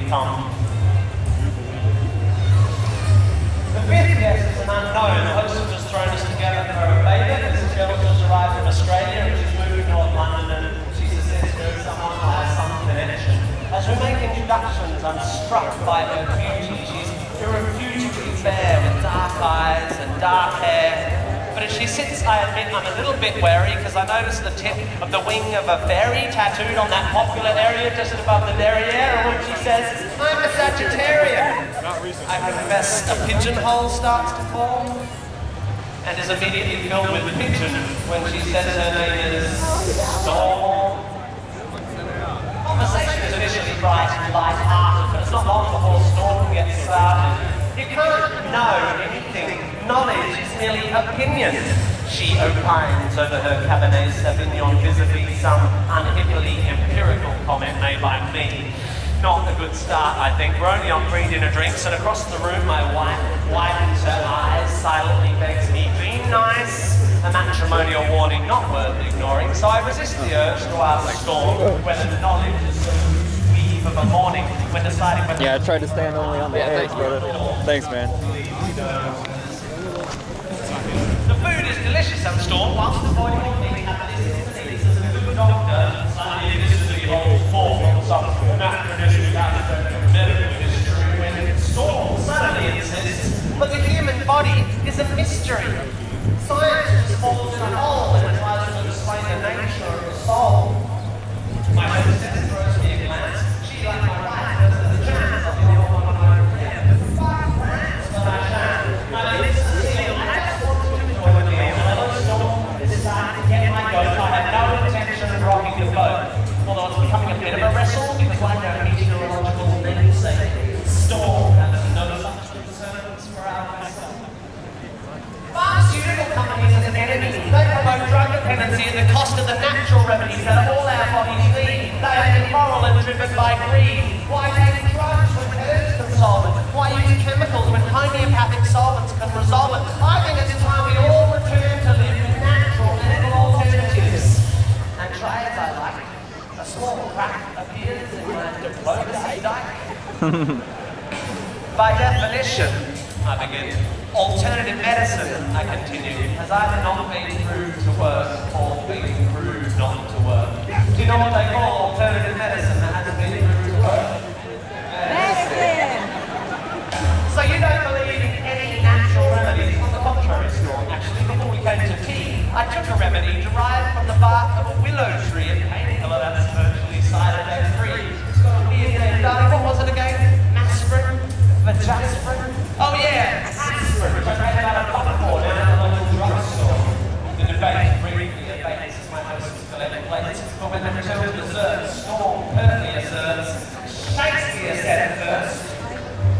become. The fifth guest is an unknown. The host has just thrown us together for a favour. This girl just arrived from Australia and she's moving to North London and she's a sister of someone who has some connection. As we make introductions, I'm struck by her beauty. She's irrefutably fair with dark eyes and dark hair. But as she sits, I admit I'm a little bit wary because I notice the tip of the wing of a fairy tattooed on that popular area just above the derriere, when she says, I'm a Sagittarian. I confess a pigeonhole starts to form and is immediately filled with pigeon when she says her name is Storm. Conversation is initially bright and light-hearted, but it's not long before Storm gets started. You can't know anything. Knowledge is merely opinion. She opines over her Cabernet Sauvignon vis-a-vis some unhippily empirical comment made by me. Not a good start, I think. We're only on pre-dinner drinks, and across the room my wife widens her eyes, silently begs me, be nice. A matrimonial warning not worth ignoring, so I resist the urge to ask Storm whether the knowledge is the weave of a morning when deciding whether... Yeah, I tried to stand only on the edge, brother. Thanks, man. The food is delicious, I'm Storm, whilst avoiding all the happenings as a good doctor, slightly invisibly holds forth on some anachronistic aspect of medical history when Storm suddenly insists, but the human body is a mystery. Science just falls in a hole and tries to explain the nature of the soul. My hostess throws me a glance. She, like my wife, does the chance of the old one over there. Fuck rats, but I shan't. My lips are sealed. I just want to enjoy the meal. Hello, Storm. This is time to get my goat. I have no intention of rocking the boat. Although it's becoming a bit of a wrestle because I don't meteorological namesake. Storm has no such concerns for our vessel. Pharmaceutical companies are an enemy. They promote drug dependency at the cost of the natural remedies that all our bodies need. They are immoral and driven by greed. Why take drugs when herbs can solve it? Why use chemicals when homeopathic solvents can resolve it? I think it's time we all return to live with natural medical alternatives. And try as I like, a small crack appears in my bloke. By definition, I begin. Alternative medicine, I continue, has either not been proved to work or been proved not to work. Do you know what they call alternative medicine that hasn't been proved to work? Medicine! So you don't believe in any natural remedies? On the contrary, Storm. Actually, before we came to tea, I took a remedy derived from the bark of a willow tree, a painkiller that's virtually cider-free. It's got a weird name, darling. What was it again? Aspirin? Vajaspirin? Oh yeah, aspirin, which I read about a popcorn down at the local drugstore. The debate briefly abates as my hostess collect plates, but when the return of dessert, Storm pertly asserts, Shakespeare said it first.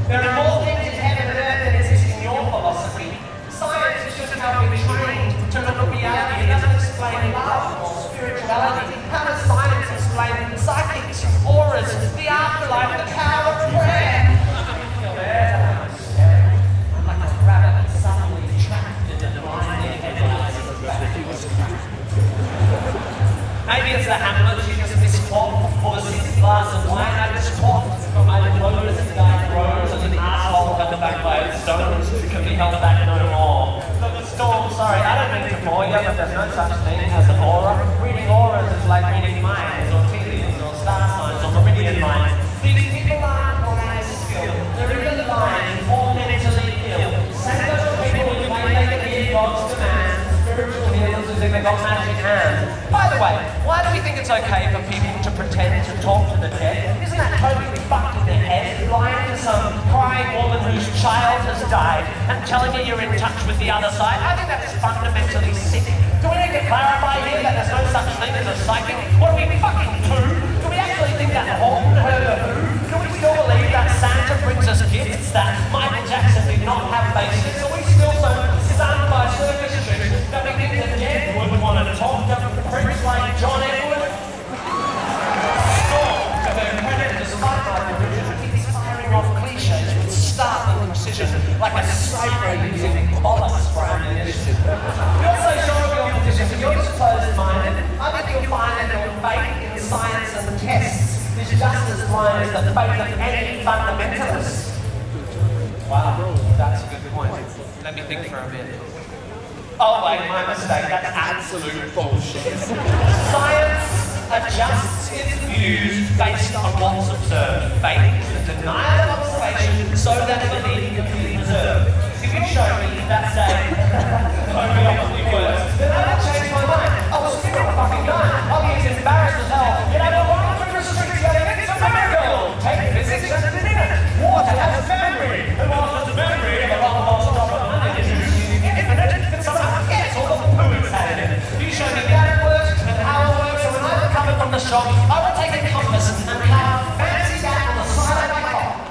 There are more things in heaven and earth than exist in your philosophy. Science is just how we're trained to look at reality. It doesn't explain love or spirituality. How does science explain psychics, auras, the afterlife, the power of prayer? Maybe it's the Hamlet, she just misquoted, or the sixth glass of wine I misquoted. My clothes guy grows as an asshole held back by its stones can be held back no more. Look, Storm, sorry, I don't mean to bore you, but there's no such thing as an aura. Reading auras is like reading minds, or feelings, or star signs, or meridian lines. These people aren't blind skill. There is a line all mentally ill. Same as people who claim they can hear God's commands. Spiritual healers as if they got magic hands. By the way, why do we think it's okay for people to pretend to talk to the dead? Isn't that totally fucked in the head? Lying to some crying woman whose child has died and telling you you're in touch with the other side? I think that's fundamentally sick. Do we need to clarify here that there's no such thing as a psychic? What are we fucking two? Do we actually think that Horton heard of who? Do we still believe that Santa brings us gifts, that Michael Jackson did not have bases? Are we still so stunned by circus tricks that we think the dead would want to talk to pricks like John Edward? Storm, to their credit, despite my religion, keeps firing off cliches with startling precision, like a sniper using bullets for ammunition. as blind as the faith of any fundamentalist. Wow, that's a good point. Let me think for a minute. Oh wait, my mistake, that's absolute bullshit. Science adjusts its views based on what's observed. Faith is the denial of observation so that belief can be preserved. If you show me that say, homeopathy works, then I will change my mind. I will stick on a fucking gun. I'll be as embarrassed as hell. Yet I will run through the streets yelling, it's a miracle! Take physics and the minute. Water has memory. And water's memory of a long lost drop of money is infinite. It somehow gets all the poo it's had in it. You show me how it works and how it works, and when I'm recovered from the shock, I will take a compass and have a fancy that on the side of my car.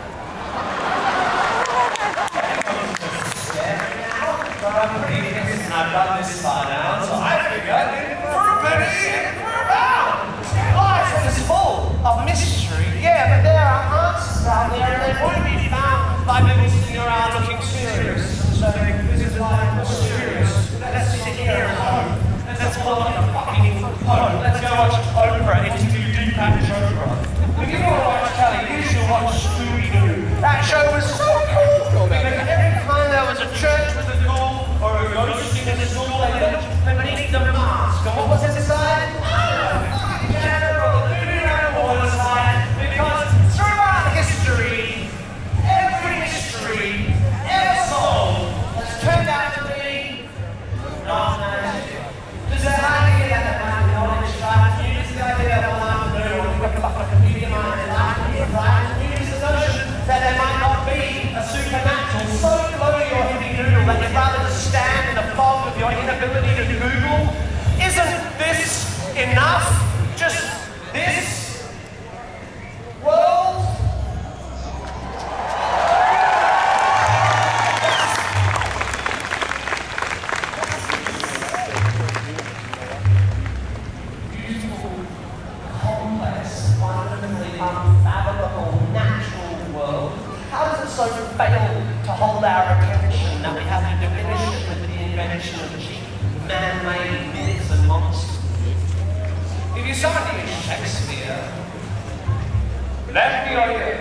I've done this far now, so I figured for a penny and for a pound. Life is full of mystery, yeah, but there are answers out there and they won't be found by people sitting around looking serious. So this is life mysterious. Let's sit here at home. Let's pull up a fucking phone. Let's go watch Oprah interview Deepak Chopra. If you want to watch Kelly, you should watch Scooby-Doo. That show was so cool. Because every time there was a church with a ghoul or a ghost in the school, they looked beneath the mask. And what was inside? Because throughout history, every mystery ever solved has turned out to be not magic. Does that idea that man knowledge tries to use the idea of one to do a computer mind and life use the notion that there might not be a supernatural so below your hippie noodle that you'd rather just stand in the fog of your inability to Google? Isn't this enough? Just this world? Beautiful, complex, wonderfully unfathomable, natural world. How does it so fail to hold our attention that we have to diminish it with the invention of cheap, man-made myths and monsters? If you study Shakespeare, left the idea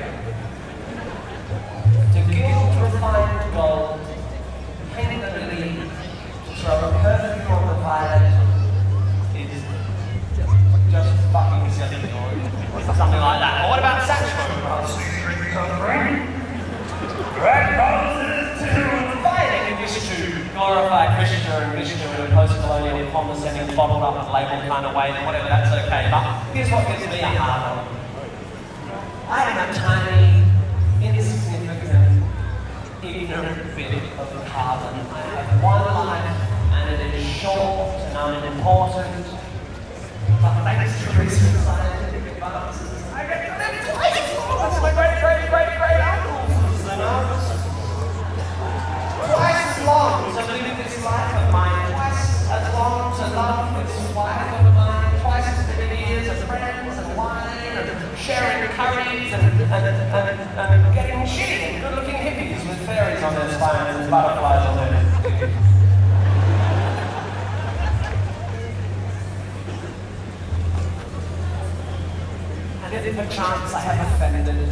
to gild refined gold, paint the lily, throw a perfume on the violet, is just fucking silly or something like that. Or what about saxophone? Fighting is to glorify Krishna and Vishnu in a post-colonial condescending, bottled up and labelled kind of way, and whatever, that's okay. But here's what gives me a hard on. I am a tiny, insignificant, ignorant bit of carbon. I have one life, and it is short and unimportant. But thanks to recent scientific advances, I get to live twice as long as my great-great-great-great-uncles, you know? Twice as long to live this life of mine, twice as long to love this wife of mine, twice as many years of friends and wine and sharing curries and getting shitty and good-looking hippies with fairies on their spines and butterflies on their necks. And if perchance I have offended,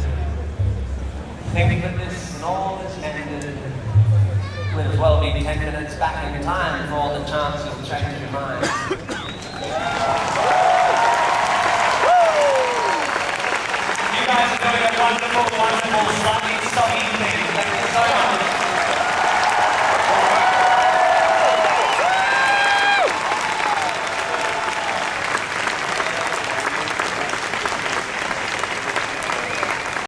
think that this and all this ended will as well be 10 minutes back in time for all the chances to change your mind. You guys are doing a wonderful, slightly stocky